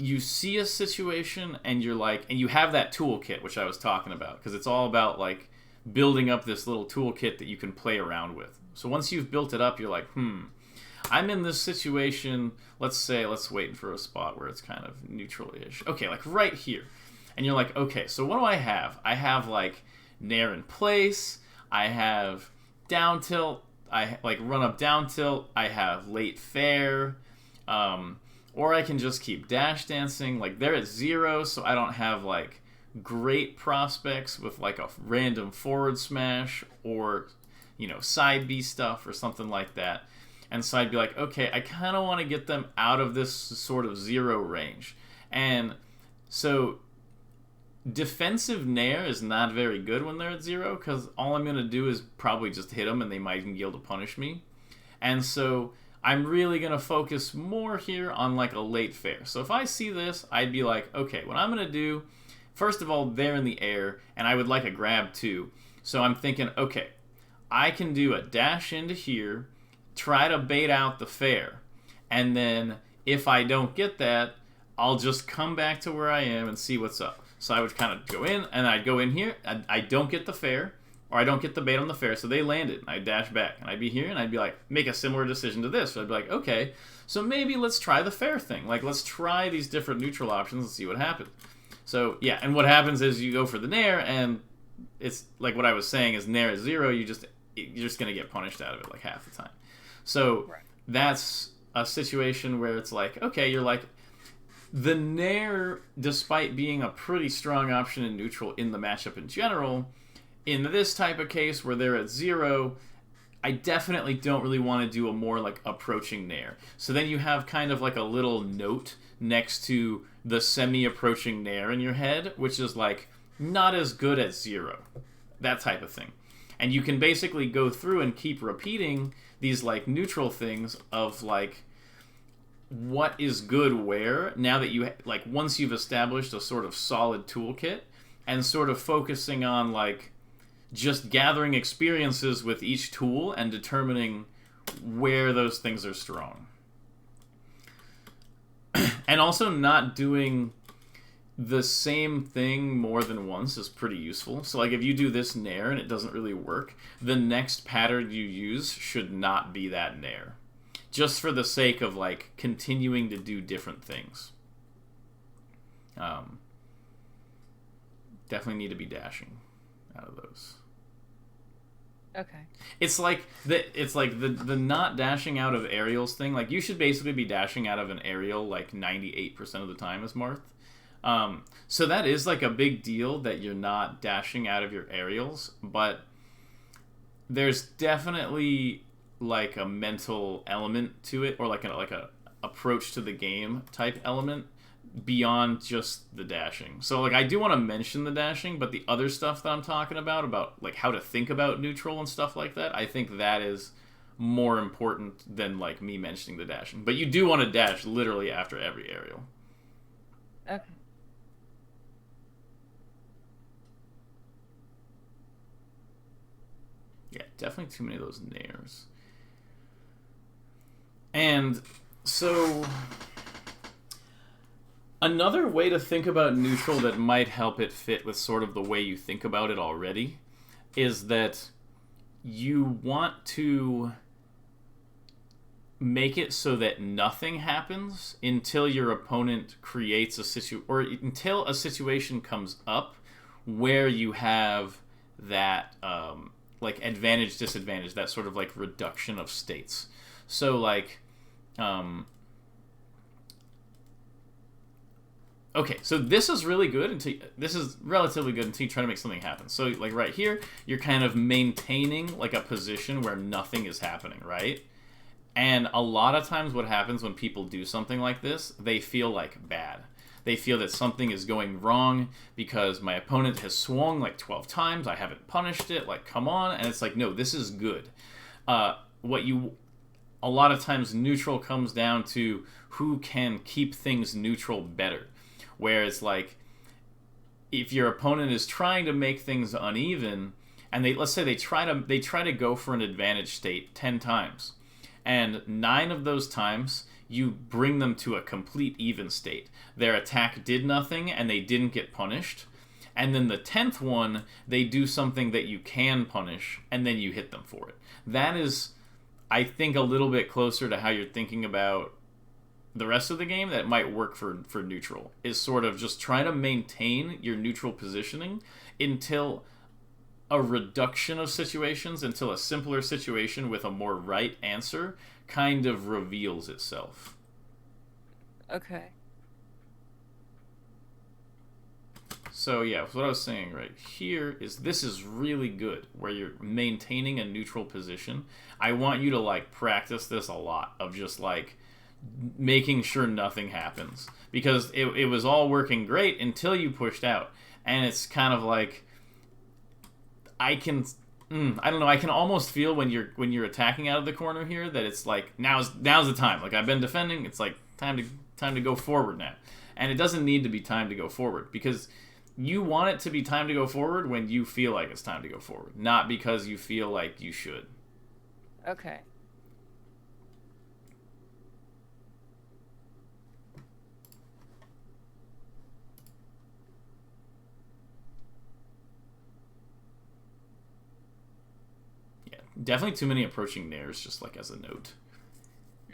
You see a situation and you're like, and you have that toolkit, which I was talking about, because it's all about, like, building up this little toolkit that you can play around with. So once you've built it up, you're like, I'm in this situation, let's wait for a spot where it's kind of neutral-ish. Okay, like right here. And you're like, okay, so what do I have? I have, like, nair in place, I have down tilt, I, like, run up down tilt, I have late fair, or I can just keep dash dancing. Like, they're at 0, so I don't have, like, great prospects with, like, a random forward smash or, you know, side B stuff or something like that. And so I'd be like, okay, I kind of want to get them out of this sort of 0 range. And so defensive nair is not very good when they're at 0, because all I'm going to do is probably just hit them and they might even be able to punish me. And so I'm really going to focus more here on, like, a late fair. So if I see this, I'd be like, okay, what I'm going to do, first of all, they're in the air, and I would like a grab too. So I'm thinking, okay, I can do a dash into here, try to bait out the fair, and then if I don't get that, I'll just come back to where I am and see what's up. So I would kind of go in, and I'd go in here, and I don't get the fair, or I don't get the bait on the fair, so they landed, and I'd dash back, and I'd be here, and I'd be like, make a similar decision to this. So I'd be like, okay, so maybe let's try the fair thing. Like, let's try these different neutral options and see what happens. So, yeah, and what happens is you go for the nair, and it's, like what I was saying, is nair is 0, you're just going to get punished out of it, like, half the time. So that's a situation where it's like, okay, you're like, the nair, despite being a pretty strong option in neutral in the matchup in general... In this type of case where they're at 0, I definitely don't really want to do a more, like, approaching nair. So then you have kind of like a little note next to the semi-approaching nair in your head, which is, like, not as good as 0. That type of thing. And you can basically go through and keep repeating these, like, neutral things of, like, what is good where now that you like once you've established a sort of solid toolkit and sort of focusing on like just gathering experiences with each tool and determining where those things are strong. And also not doing the same thing more than once is pretty useful. So like if you do this nair and it doesn't really work, the next pattern you use should not be that nair. Just for the sake of like continuing to do different things. Definitely need to be dashing out of those. Okay. It's like the not dashing out of aerials thing. Like you should basically be dashing out of an aerial like 98% of the time as Marth. So that is like a big deal that you're not dashing out of your aerials, but there's definitely like a mental element to it, or like a approach to the game type element beyond just the dashing. So like I do want to mention the dashing, but the other stuff that I'm talking about like how to think about neutral and stuff like that, I think that is more important than like me mentioning the dashing. But you do want to dash literally after every aerial. Okay. Yeah, definitely too many of those nairs. And so another way to think about neutral that might help it fit with sort of the way you think about it already is that you want to make it so that nothing happens until your opponent creates a or until a situation comes up where you have that like advantage disadvantage, that sort of like reduction of states. So like okay, so this is really good until this is relatively good until you try to make something happen. So like right here, you're kind of maintaining like a position where nothing is happening, right? And a lot of times what happens when people do something like this, they feel like bad. They feel that something is going wrong because my opponent has swung like 12 times, I haven't punished it, like come on, and it's like no, this is good. A lot of times neutral comes down to who can keep things neutral better. Whereas like if your opponent is trying to make things uneven and let's say they try to go for an advantage state 10 times and 9 of those times you bring them to a complete even state. Their attack did nothing and they didn't get punished. And then the 10th one, they do something that you can punish and then you hit them for it. That is, I think, a little bit closer to how you're thinking about the rest of the game that might work for neutral, is sort of just try to maintain your neutral positioning until a reduction of situations, until a simpler situation with a more right answer kind of reveals itself. Okay. So yeah, what I was saying right here is this is really good where you're maintaining a neutral position. I want you to like practice this a lot of just like making sure nothing happens, because it was all working great until you pushed out, and it's kind of like I don't know, I can almost feel when you're attacking out of the corner here that it's like now's the time. Like I've been defending, it's like time to go forward now. And it doesn't need to be time to go forward, because you want it to be time to go forward when you feel like it's time to go forward, not because you feel like you should. Okay. Definitely too many approaching nairs, just like as a note.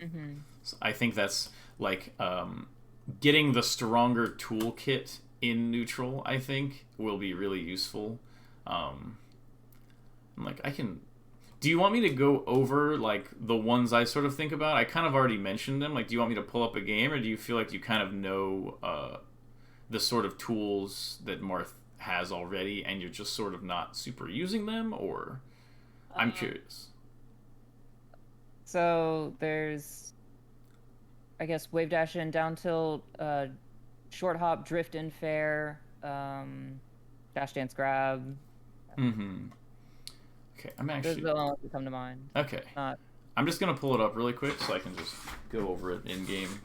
Mm-hmm. So I think that's like getting the stronger toolkit in neutral, I think, will be really useful. Like I can. Do you want me to go over like the ones I sort of think about? I kind of already mentioned them. Like, do you want me to pull up a game, or do you feel like you kind of know the sort of tools that Marth has already, and you're just sort of not super using them, or? I'm curious. So there's, I guess, wave dash in, down tilt, short hop, drift in fair, dash dance grab. Mm-hmm. Okay, I'm actually. Those are the ones that come to mind. Okay. Not. I'm just gonna pull it up really quick so I can just go over it in game.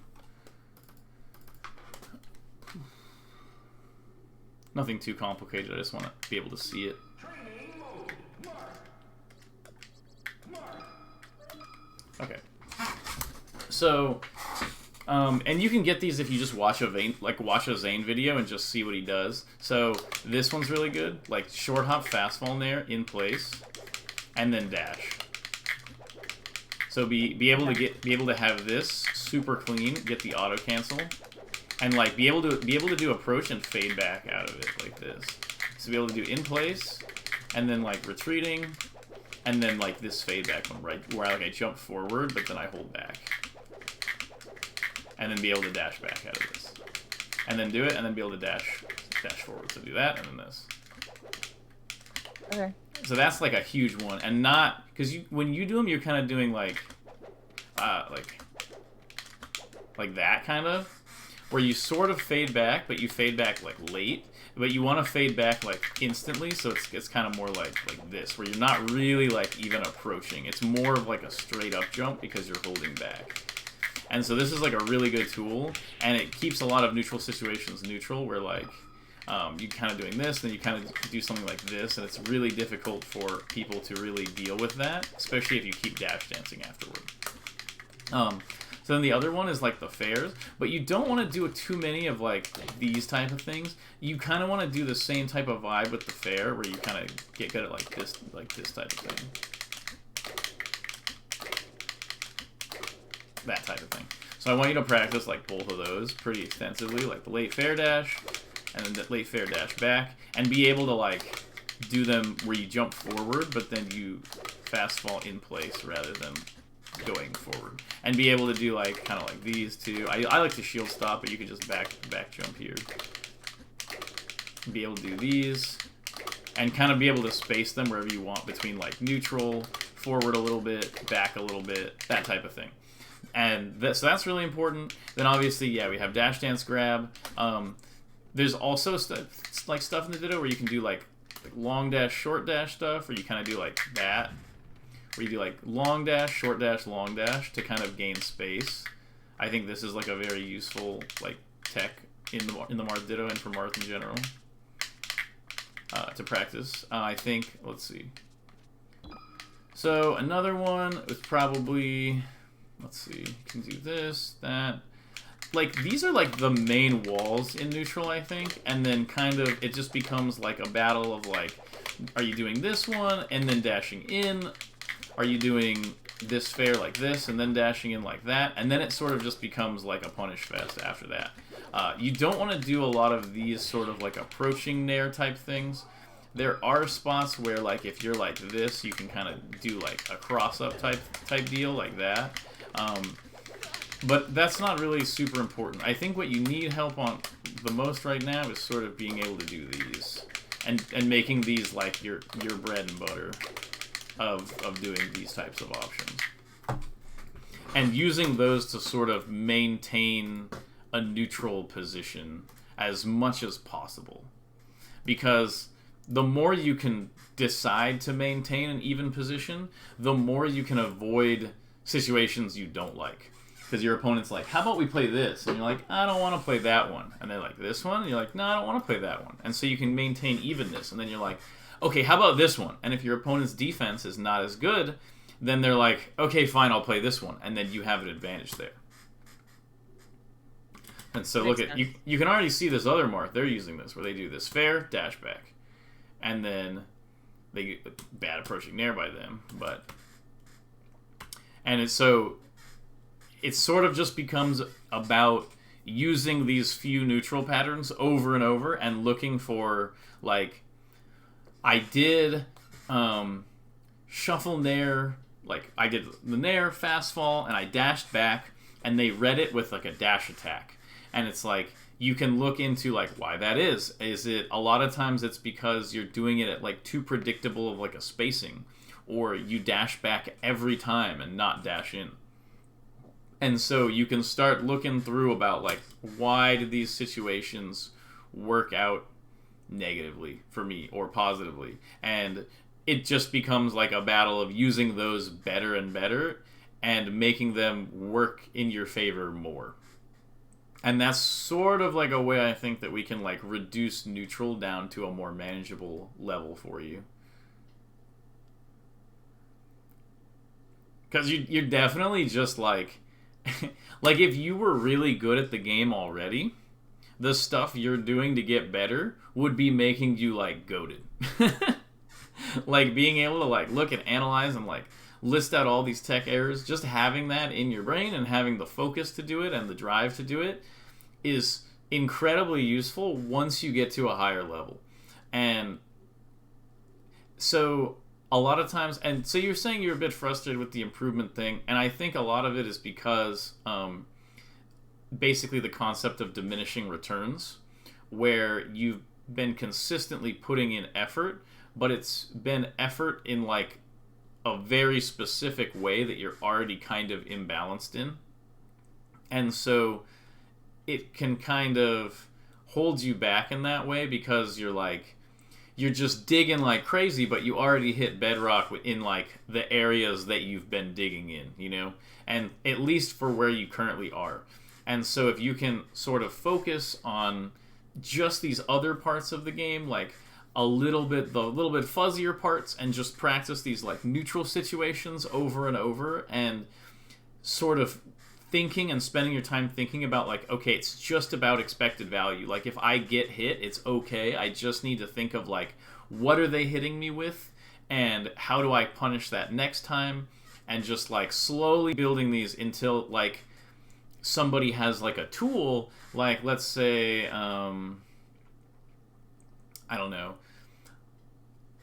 Nothing too complicated. I just want to be able to see it. Okay. So, and you can get these if you just watch a Zane video and just see what he does. So this one's really good. Like short hop, fast fall Nair in place, and then dash. So be able to have this super clean, get the auto cancel, and like be able to do approach and fade back out of it like this. So be able to do in place, and then like retreating, and then like this fade back one right where I jump forward, but then I hold back, and then be able to dash back out of this, and then do it, and then be able to dash forward. So do that, and then this. Okay. So that's like a huge one, and not because when you do them, you're kind of doing like that kind of, where you sort of fade back, but you fade back like late, but you want to fade back like instantly, so it's kind of more like this, where you're not really like even approaching. It's more of like a straight up jump because you're holding back. And so this is like a really good tool, and it keeps a lot of neutral situations neutral, where like you kind of doing this, then you kind of do something like this, and it's really difficult for people to really deal with that, especially if you keep dash dancing afterward. So then the other one is like the fairs, but you don't want to do too many of like these type of things. You kind of want to do the same type of vibe with the fair, where you kind of get good at like this type of thing. That type of thing. So I want you to practice like both of those pretty extensively, like the late fair dash, and then the late fair dash back, and be able to like do them where you jump forward, but then you fast fall in place rather than going forward, and be able to do like kind of like these two. I like to shield stop, but you could just back jump here. Be able to do these, and kind of be able to space them wherever you want between like neutral, forward a little bit, back a little bit, that type of thing. And so that's really important. Then obviously, yeah, we have dash dance grab. There's also stuff in the Ditto where you can do like long dash, short dash stuff, where you kind of do like that, where you do like long dash, short dash, long dash to kind of gain space. I think this is like a very useful like tech in the Marth Ditto and for Marth in general to practice. I think, let's see. So another one is probably, let's see, you can do this, that. Like, these are like the main walls in neutral, I think, and then kind of it just becomes like a battle of like, are you doing this one and then dashing in? Are you doing this fair like this and then dashing in like that? And then it sort of just becomes like a punish fest after that. You don't want to do a lot of these sort of like approaching nair type things. There are spots where like if you're like this, you can kind of do like a cross up type deal like that. But that's not really super important. I think what you need help on the most right now is sort of being able to do these and making these like your bread and butter of doing these types of options. And using those to sort of maintain a neutral position as much as possible. Because the more you can decide to maintain an even position, the more you can avoid situations you don't like. Because your opponent's like, how about we play this? And you're like, I don't want to play that one. And they're like, this one? And you're like, no, I don't want to play that one. And so you can maintain evenness. And then you're like, okay, how about this one? And if your opponent's defense is not as good, then they're like, okay, fine, I'll play this one. And then you have an advantage there. And so look at, you can already see this other Marth. They're using this, where they do this fair, dash back. And then they get bad approaching nair by them. And it's so... it sort of just becomes about using these few neutral patterns over and over and looking for, like, I did shuffle nair, like, I did the nair, fast fall, and I dashed back, and they read it with, like, a dash attack. And it's like, you can look into, like, why that is. Is it, a lot of times it's because you're doing it at, like, too predictable of, like, a spacing. Or you dash back every time and not dash in. And so you can start looking through about, like, why did these situations work out negatively for me or positively? And it just becomes like a battle of using those better and better and making them work in your favor more. And that's sort of like a way I think that we can like reduce neutral down to a more manageable level for you. Because you're definitely just like, like if you were really good at the game already, the stuff you're doing to get better would be making you like goated. Like being able to like look and analyze and like list out all these tech errors, just having that in your brain and having the focus to do it and the drive to do it is incredibly useful once you get to a higher level. And so a lot of times, and so you're saying you're a bit frustrated with the improvement thing, and I think a lot of it is because basically the concept of diminishing returns, where you've been consistently putting in effort, but it's been effort in like a very specific way that you're already kind of imbalanced in. And so it can kind of hold you back in that way because you're just digging like crazy, but you already hit bedrock in like the areas that you've been digging in, you know, and at least for where you currently are. And so if you can sort of focus on just these other parts of the game, like the little bit fuzzier parts, and just practice these like neutral situations over and over, and sort of thinking and spending your time thinking about like, okay, it's just about expected value. Like if I get hit, it's okay. I just need to think of like, what are they hitting me with, and how do I punish that next time, and just like slowly building these until like somebody has like a tool, like let's say I don't know,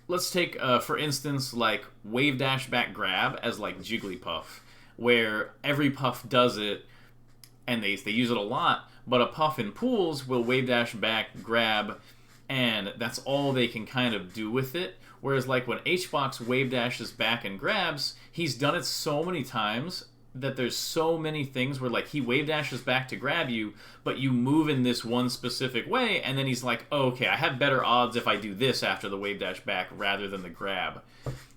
let's take for instance like wave dash back grab as like Jigglypuff, where every puff does it and they use it a lot, but a puff in pools will wave dash back grab, and that's all they can kind of do with it. Whereas like when HBox wave dashes back and grabs, he's done it so many times that there's so many things where like he wave dashes back to grab you, but you move in this one specific way, and then he's like, oh, okay, I have better odds if I do this after the wave dash back rather than the grab.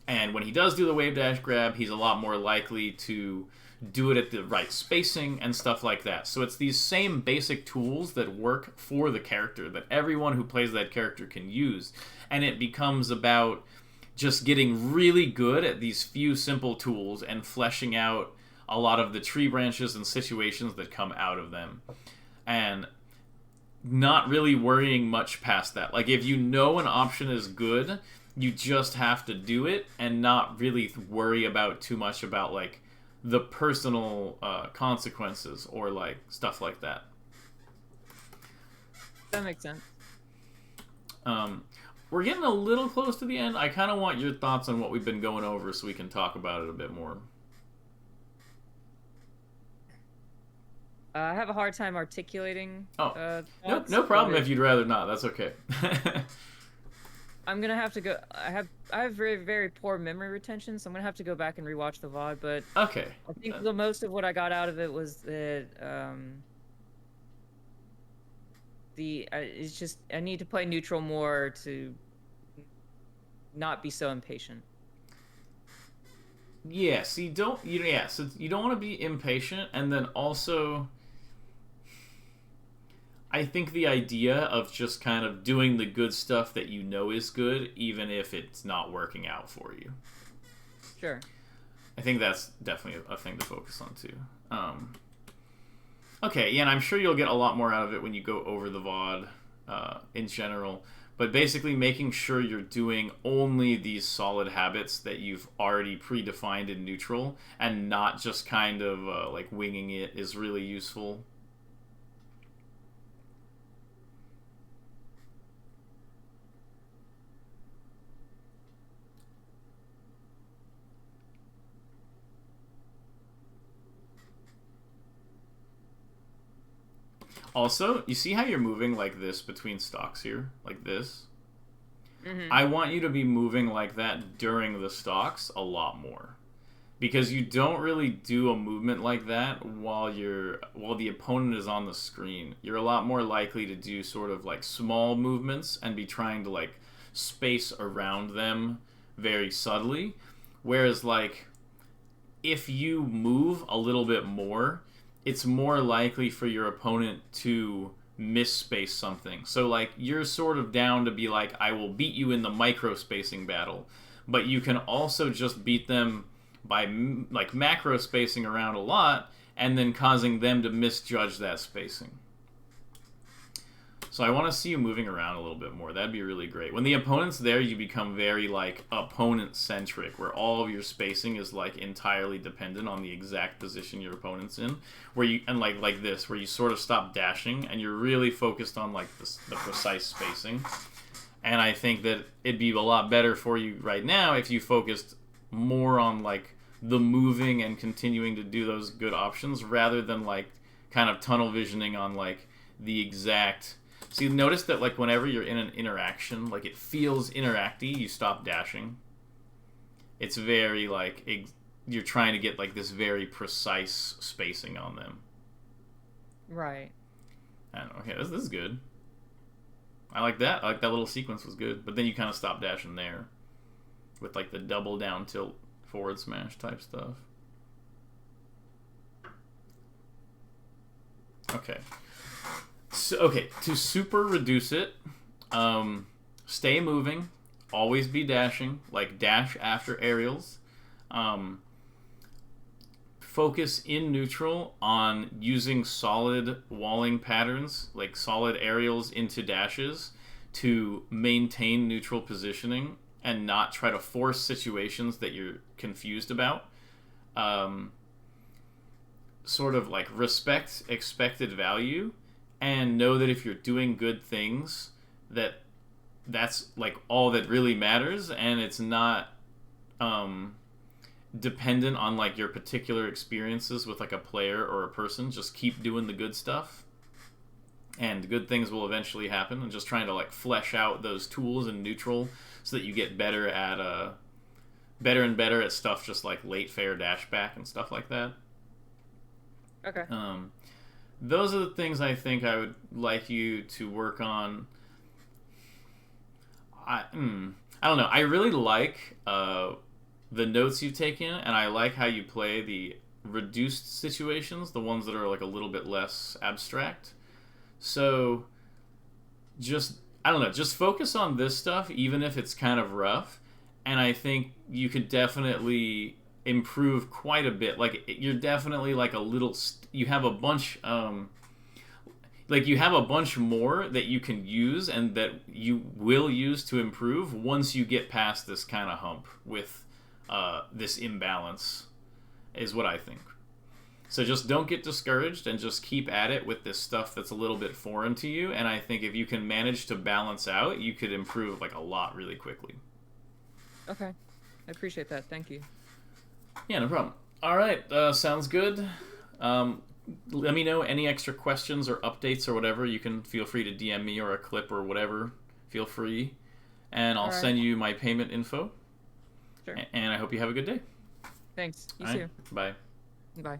And when he does do the wave dash grab, he's a lot more likely to do it at the right spacing and stuff like that. So it's these same basic tools that work for the character that everyone who plays that character can use. And it becomes about just getting really good at these few simple tools and fleshing out a lot of the tree branches and situations that come out of them. And not really worrying much past that. Like if you know an option is good, you just have to do it and not really worry about too much about like the personal consequences or like stuff like that. That makes sense. We're getting a little close to the end. I kind of want your thoughts on what we've been going over so we can talk about it a bit more. I have a hard time articulating. No problem if you'd rather not. That's okay. I'm gonna have to go. I have very, very poor memory retention, so I'm gonna have to go back and rewatch the VOD. But okay, I think the most of what I got out of it was that it's just I need to play neutral more to not be so impatient. Yeah, so you don't want to be impatient, and then also I think the idea of just kind of doing the good stuff that you know is good, even if it's not working out for you. Sure. I think that's definitely a thing to focus on too. Okay, yeah, and I'm sure you'll get a lot more out of it when you go over the VOD in general. But basically making sure you're doing only these solid habits that you've already predefined in neutral, and not just kind of like winging it, is really useful. Also, you see how you're moving like this between stocks here? Like this? Mm-hmm. I want you to be moving like that during the stocks a lot more. Because you don't really do a movement like that while the opponent is on the screen. You're a lot more likely to do sort of like small movements and be trying to like space around them very subtly. Whereas like if you move a little bit more, it's more likely for your opponent to misspace something. So like you're sort of down to be like, I will beat you in the micro spacing battle, but you can also just beat them by like macro spacing around a lot and then causing them to misjudge that spacing. So I want to see you moving around a little bit more. That'd be really great. When the opponent's there, you become very like opponent-centric, where all of your spacing is like entirely dependent on the exact position your opponent's in. Where you and like this, where you sort of stop dashing and you're really focused on like the precise spacing. And I think that it'd be a lot better for you right now if you focused more on like the moving and continuing to do those good options rather than like kind of tunnel visioning on like the exact. So you notice that like whenever you're in an interaction, like it feels interacty, you stop dashing. It's very like you're trying to get like this very precise spacing on them. Right. I don't know. Okay, this is good. I like that. I like that little sequence was good. But then you kind of stop dashing there with like the double down tilt forward smash type stuff. Okay. So, okay, to super reduce it, stay moving, always be dashing, like dash after aerials. Focus in neutral on using solid walling patterns, like solid aerials into dashes, to maintain neutral positioning and not try to force situations that you're confused about. Sort of like respect expected value and know that if you're doing good things, that's like all that really matters, and it's not dependent on like your particular experiences with like a player or a person. Just keep doing the good stuff and good things will eventually happen, and just trying to like flesh out those tools in neutral so that you get better at better and better at stuff just like late fair dash back and stuff like that. Okay. Those are the things I think I would like you to work on. I don't know. I really like the notes you've taken, and I like how you play the reduced situations, the ones that are like a little bit less abstract. So just, I don't know, just focus on this stuff, even if it's kind of rough, and I think you could definitely improve quite a bit. Like you're definitely like a little you have a bunch like you have a bunch more that you can use and that you will use to improve once you get past this kind of hump with this imbalance, is what I think. So just don't get discouraged and just keep at it with this stuff that's a little bit foreign to you, and I think if you can manage to balance out, you could improve like a lot really quickly. Okay. I appreciate that. Thank you. Yeah, no problem. All right, sounds good. Let me know any extra questions or updates or whatever. You can feel free to DM me or a clip or whatever. Feel free. And I'll send you my payment info. Sure. And I hope you have a good day. Thanks. You All too. right, bye. Bye.